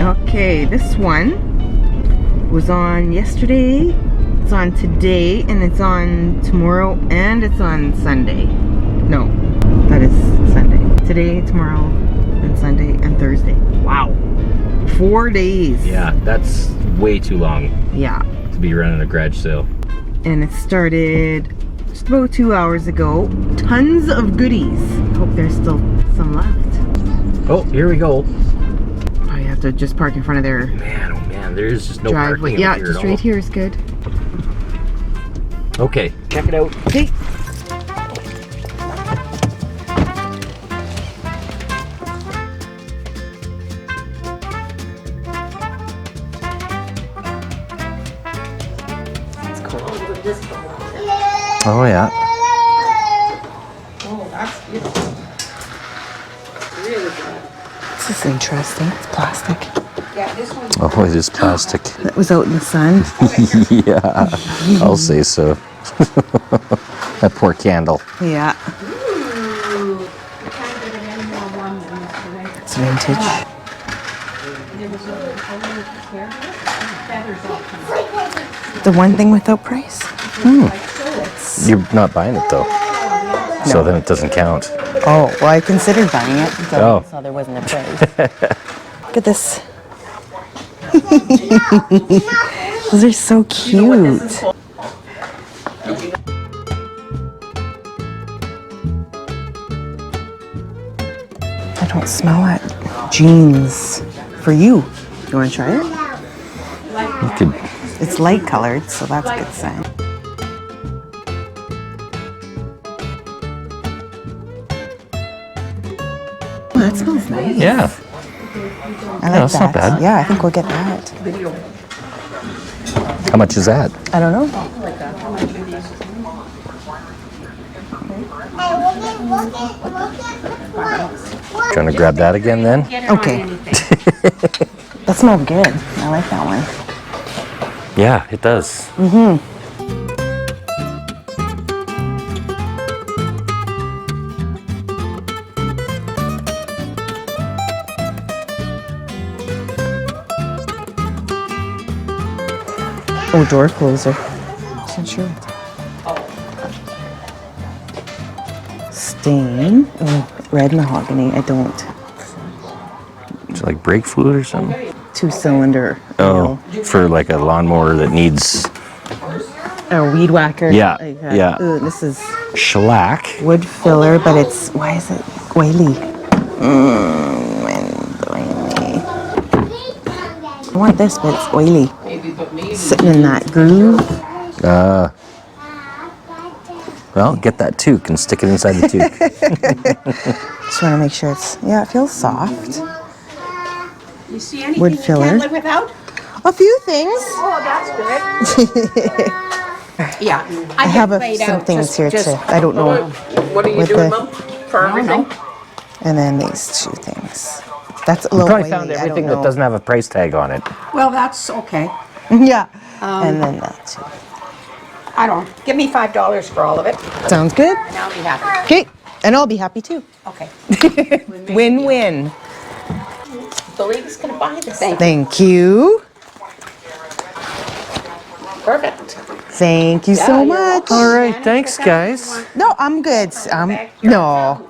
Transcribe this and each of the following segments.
Okay, this one was on yesterday, it's on today, and it's on tomorrow, and it's on Sunday. No, that is Sunday. Today, tomorrow, and Sunday, and Thursday. Wow. 4 days. Yeah, that's way too long. Yeah. To be running a garage sale. And it started just about 2 hours ago. Tons of goodies. Hope there's still some left. Oh, here we go. Oh, you have to just park in front of their Man, oh man, there's just no driveway. parking Yeah, here just at all. right here is good. Okay, check it out. Okay. Oh yeah. Oh, that's beautiful. Really good. This is interesting. It's plastic. Yeah, this one. Oh, it is plastic. That was out in the sun. Yeah, I'll say so. That poor candle. Yeah. Ooh, I can't get it any more warm than yesterday. It's vintage. There was a little feathers all coming. The one thing without price. Like so, it's You're not buying it though. So then it doesn't count. Oh, well, I considered buying it until Oh. I saw there wasn't a price. Look at this. Those are so cute. I don't smell it. Jeans for you. You want to try it? You could. It's light colored, so that's a good sign. Oh, that smells nice. Yeah. I like that's that. not bad. Yeah, I think we'll get that. How much is that? I don't know. Trying to grab that again then? Okay. That smells good. I like that one. Yeah, it does. Oh, door closer. Not sure. Stain. Oh, red mahogany. I don't. Is it like brake fluid or something? 2-cylinder. Oh, for like a lawnmower that needs A weed whacker. Yeah, Like that. yeah. Ooh, this is shellac. wood filler, but it's, why is it oily? Oily. I want this, but it's oily. Sitting in that groove. Well, get that toque and stick it inside the toque. Just want to make sure it's, yeah, it feels soft. You see anything Wood you filler. can't live without? A few things. Oh, that's good. Yeah, I have laid some out things just- here just- too. I don't know. What are you With doing, the- Mom? For everything? And then these 2 things. That's a little Probably oily. found I don't everything know. that doesn't have a price tag on it. Well, that's okay. Yeah. And then that too. I don't, give me $5 for all of it, Sounds good. and I'll be happy. Okay. And I'll be happy too. Okay. Win-win. The lady's gonna buy this. Thank you. Perfect. Thank you so much. All right, thanks guys. No, I'm good. No.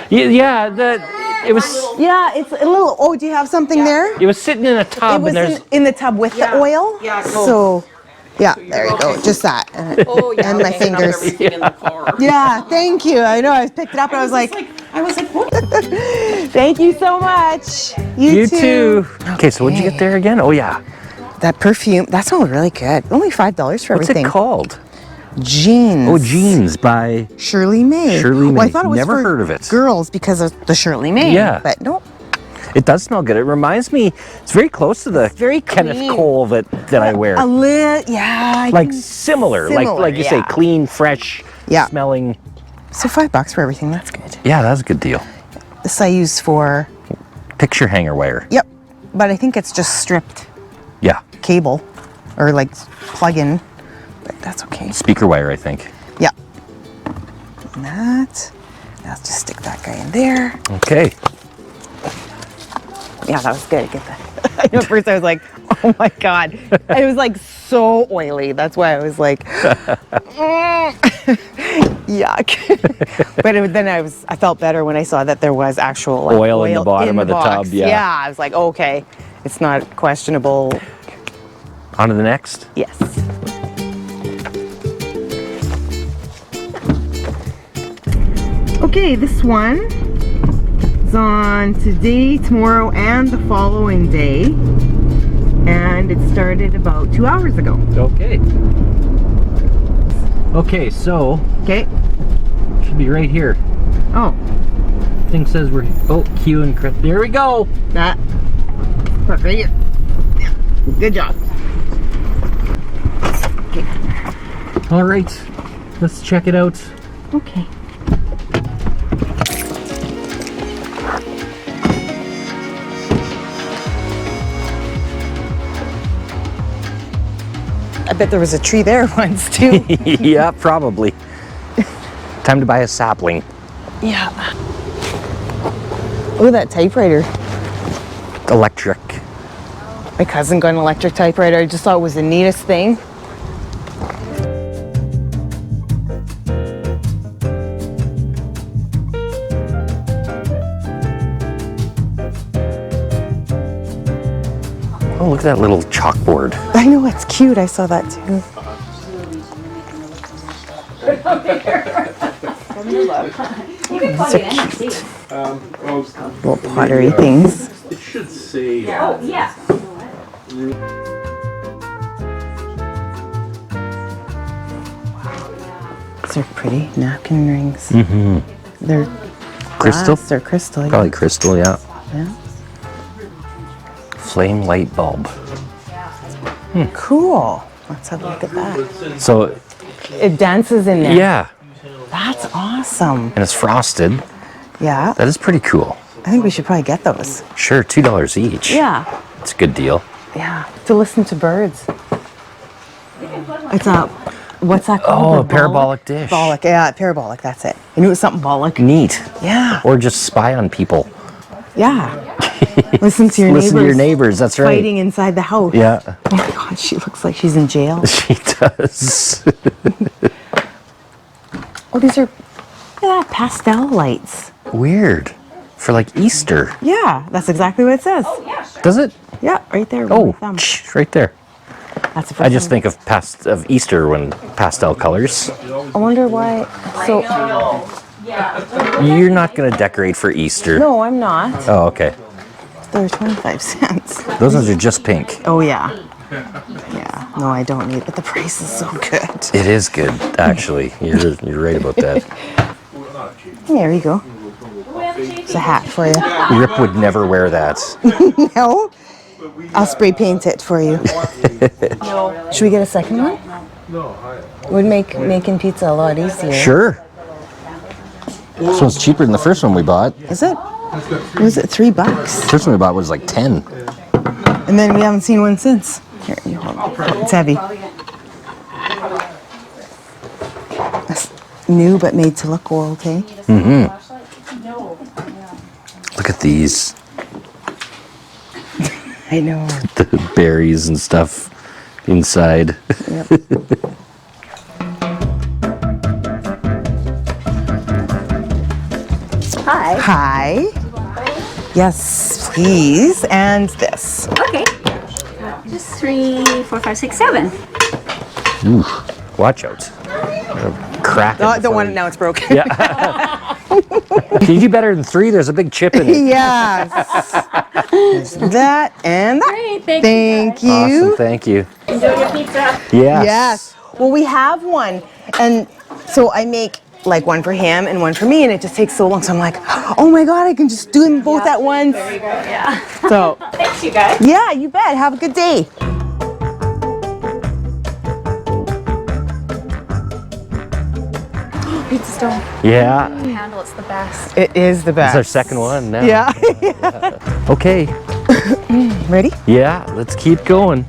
Yeah, it was Yeah, it's a little. Oh, do you have something there? it was sitting in a tub It was and there's in the tub with the oil. Yeah, So, yeah, there you go. Just that. Oh, yeah. And my picking up fingers. everything in the car. Yeah, thank you. I know. I picked it up and I was like, what? thank you so much. you too. Okay, so what'd you get there again? Oh yeah. That perfume, that smells really good. Only $5 for What's everything. it called? Jeans. Oh, Jeans by Shirley May. Shirley Well, I May. thought it was Never for heard of it. girls because of the Shirley May. Yeah. But no. It does smell good. It reminds me, it's very close to the very Kenneth clean. Cole that I wear. A little, yeah. Like similar, like you say, yeah. clean, fresh, Yeah. smelling. So $5 for everything, that's good. Yeah, that's a good deal. This I use for, Picture hanger wire. yep. But I think it's just stripped Yeah. cable or like plug-in, but that's okay. Speaker wire, I think. Yeah. And that, now let's just stick that guy in there. Okay. Yeah, that was good. Get that. I know at first I was like, oh my God. It was like so oily. That's why I was like, yuck. But then I felt better when I saw that there was actual like, Oil in the bottom of the tub, box. yeah. Yeah, I was like, okay, it's not questionable. On to the next. Yes. Okay, this one is on today, tomorrow, and the following day. And it started about 2 hours ago. Okay. Okay, so Okay. should be right here. Oh, Thing says we're Q and Chris. There we go. that. Right here. Yeah. Good job. Okay. All right, let's check it out. Okay. I bet there was a tree there once too. Yeah, probably. Time to buy a sapling. Yeah. Look at that typewriter. Electric. My cousin got an electric typewriter. I just thought it was the neatest thing. Oh, look at that little chalkboard. I know, it's cute. I saw that too. These are cute. Little pottery things. It should say. Oh, yeah. These are pretty napkin rings. Mm-hmm. They're Crystal? glass or crystal. Yeah. Probably crystal, yeah. Yeah. Flame light bulb. Cool. Let's have a look at that. So, It dances in there. yeah, That's awesome. and it's frosted. Yeah. That is pretty cool. I think we should probably get those. Sure, $2 each. Yeah. It's a good deal. Yeah. To listen to birds. It's a, what's that called? Oh, The a parabolic dish. Parabolic. Yeah, parabolic. That's it. I knew it was something bollock. Neat. Yeah. Or just spy on people. Yeah. Listen to your neighbors. Listen to your neighbors, that's right. Fighting inside the house. Yeah, Oh my God, she looks like she's in jail. she does. Oh, these are, look at that, pastel lights. Weird. For like Easter. Yeah, that's exactly what it says. Does it? Yeah, right there. with Oh, my thumb. right there. That's the first I just one. think of Easter when pastel colors. I wonder why. So, You're not going to decorate for Easter. no, I'm not. Oh, okay. They're 25 cents. Those ones are just pink. Oh, yeah. Yeah, no, I don't need it, but the price is so good. It is good, actually. You're right about that. There you go. It's a hat for you. Rip would never wear that. No? I'll spray paint it for you. Should we get a second one? Would make making pizza a lot easier. Sure. This one's cheaper than the first one we bought. Is it? Was it $3? The first one we bought was like 10. And then we haven't seen one since. Here, you hold it. It's heavy. That's new but made to look old, eh? Mm-hmm. Look at these. I know. The berries and stuff inside. Yep. Hi. Hi. Yes, please. And this. Okay. Just 3, 4, 5, 6, 7. Ooh, watch out. Crack. Oh, the one now it's broken. Yeah. Can you do better than 3? There's a big chip in it. Yes. There's that and that. Great, thank Thank you. Awesome, thank you. Enjoy your pizza. Yes. Yes. Well, we have one. And so I make like one for him and one for me, and it just takes so long. So I'm like, oh my God, I can just do them both at once. There you go, yeah. So, Thanks, you guys. yeah, you bet. Have a good day. Pizza stone. Yeah. Handle, it's the best. It is the best. It's our second one now. Yeah. Okay. Ready? Yeah, let's keep going.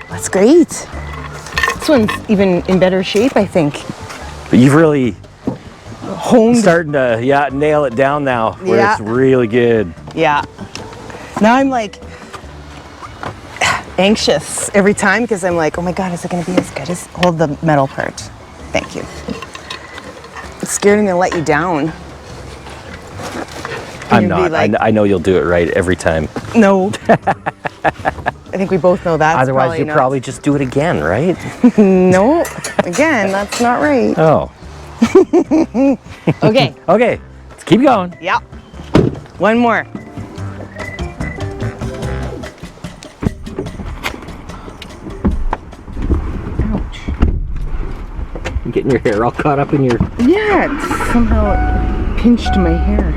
That's great. This one's even in better shape, I think. But you've really Honed. starting to nail it down now where Yeah. it's really good. Yeah. Now I'm like anxious every time because I'm like, oh my God, is it going to be as good as, hold the metal part. Thank you. I'm scared I'm going to let you down. I'm You'd be not. like- I know you'll do it right every time. No. I think we both know that. Otherwise, you'll probably just do it again, right? No. Again, that's not right. Oh. Okay. Okay. Let's keep going. Yep. One more. Ouch. You're getting your hair all caught up in your... Yeah, it somehow pinched my hair.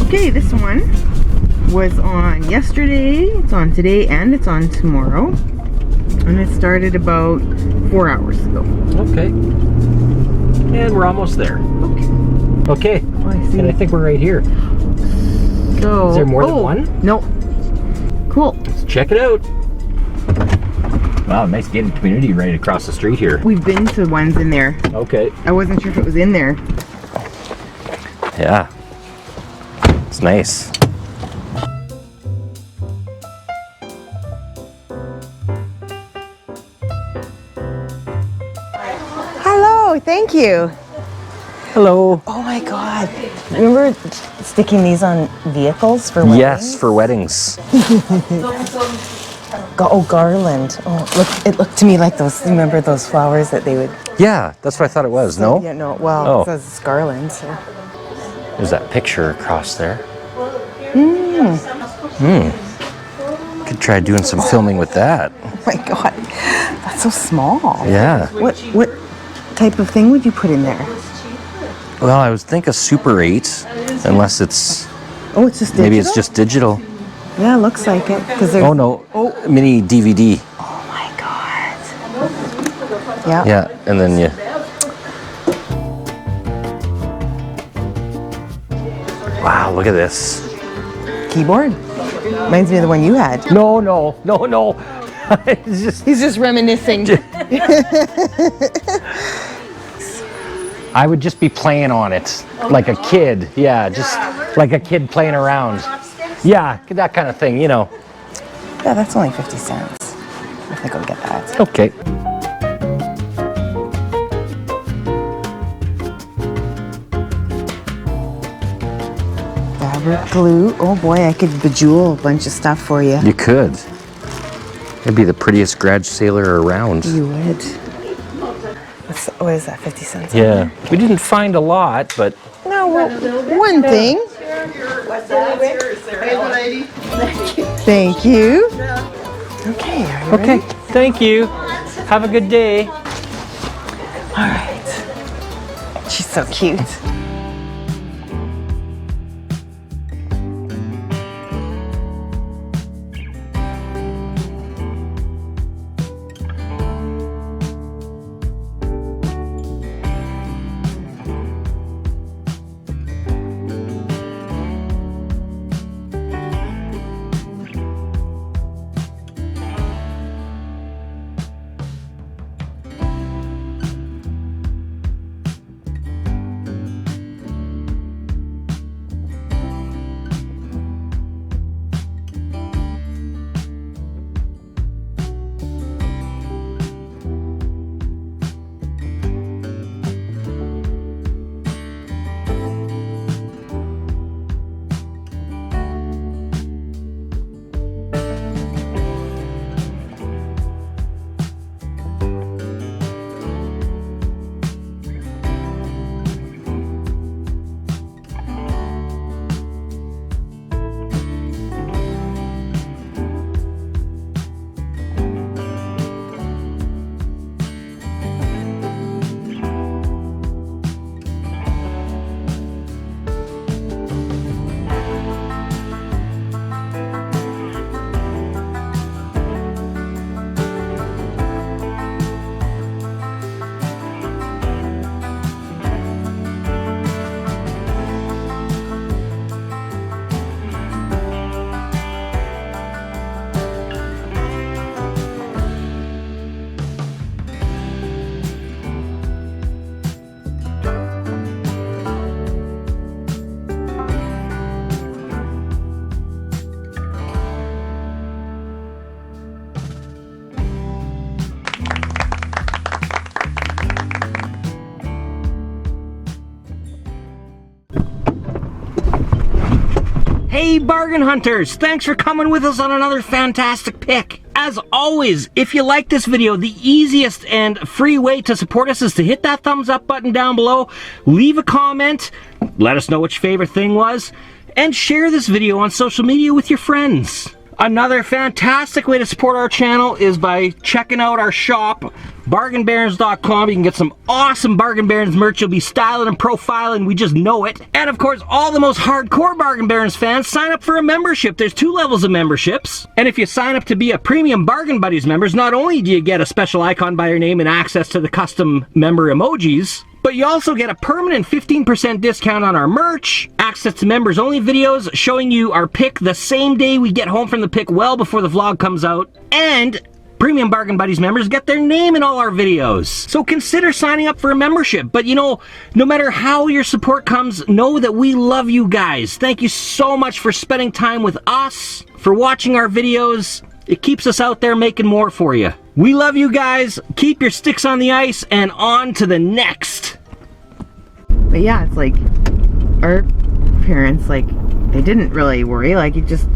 Okay, this one was on yesterday, it's on today, and it's on tomorrow. And it started about 4 hours ago. Okay. And we're almost there. Okay. Okay. Oh, I see. And I think we're right here. So, Is there more than one? No. Cool. Let's check it out. Wow, nice gated community right across the street here. We've been to ones in there. Okay. I wasn't sure if it was in there. Yeah. It's nice. Hello, thank you. Hello. Oh my God. Remember sticking these on vehicles for weddings? Yes, for weddings. Oh, garland. Oh, it looked to me like those, remember those flowers that they would... Yeah, that's what I thought it was, no? Yeah, no, well, Oh. it says it's garland, so... There's that picture across there. Could try doing some filming with that. Oh my God, that's so small. Yeah. What type of thing would you put in there? Well, I would think a Super 8, unless it's... Oh, it's just digital? Maybe it's just digital. Yeah, it looks like it. Oh, no. Oh. Mini DVD. Oh my God. Yeah. Yeah, and then you... Wow, look at this. Keyboard. Reminds me of the one you had. No. It's just... He's just reminiscing. I would just be playing on it like a kid. Yeah, just like a kid playing around. Yeah, that kind of thing, you know. Yeah, that's only 50 cents. I think I'll get that. Okay. Fabric glue. Oh boy, I could bejewel a bunch of stuff for you. You could. It'd be the prettiest garage sailor around. You would. What is that, 50 cents? Yeah. We didn't find a lot, but... No, well, one thing. Thank you. Okay, are you Okay, ready? thank you. Have a good day. All right. She's so cute. Hey bargain hunters, thanks for coming with us on another fantastic pick. As always, if you like this video, the easiest and free way to support us is to hit that thumbs up button down below, leave a comment, let us know what your favorite thing was, and share this video on social media with your friends. Another fantastic way to support our channel is by checking out our shop, bargainbarons.com. You can get some awesome Bargain Barons merch. You'll be styling and profiling, we just know it. And of course, all the most hardcore Bargain Barons fans sign up for a membership. There's 2 levels of memberships. And if you sign up to be a premium Bargain Buddies members, not only do you get a special icon by your name and access to the custom member emojis, but you also get a permanent 15% discount on our merch, access to members only videos showing you our pick the same day we get home from the pick, well before the vlog comes out, and premium Bargain Buddies members get their name in all our videos. So consider signing up for a membership. But you know, no matter how your support comes, know that we love you guys. Thank you so much for spending time with us, for watching our videos. It keeps us out there making more for you. We love you guys. Keep your sticks on the ice and on to the next. But yeah, it's like our parents, like, they didn't really worry. Like, you just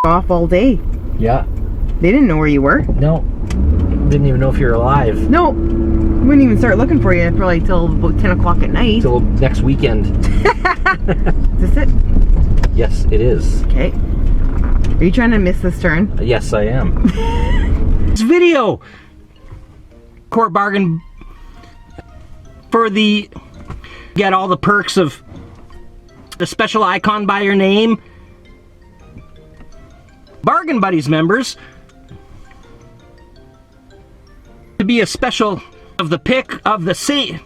off all day. Yeah. They didn't know where you were. No. Didn't even know if you were alive. No. Wouldn't even start looking for you probably till about 10 o'clock at night. Till next weekend. Is this it? Yes, it is. Okay. Are you trying to miss this turn? Yes, I am. This video, core bargain for the get all the perks of the special icon by your name, Bargain Buddies members, to be a special of the pick of the same.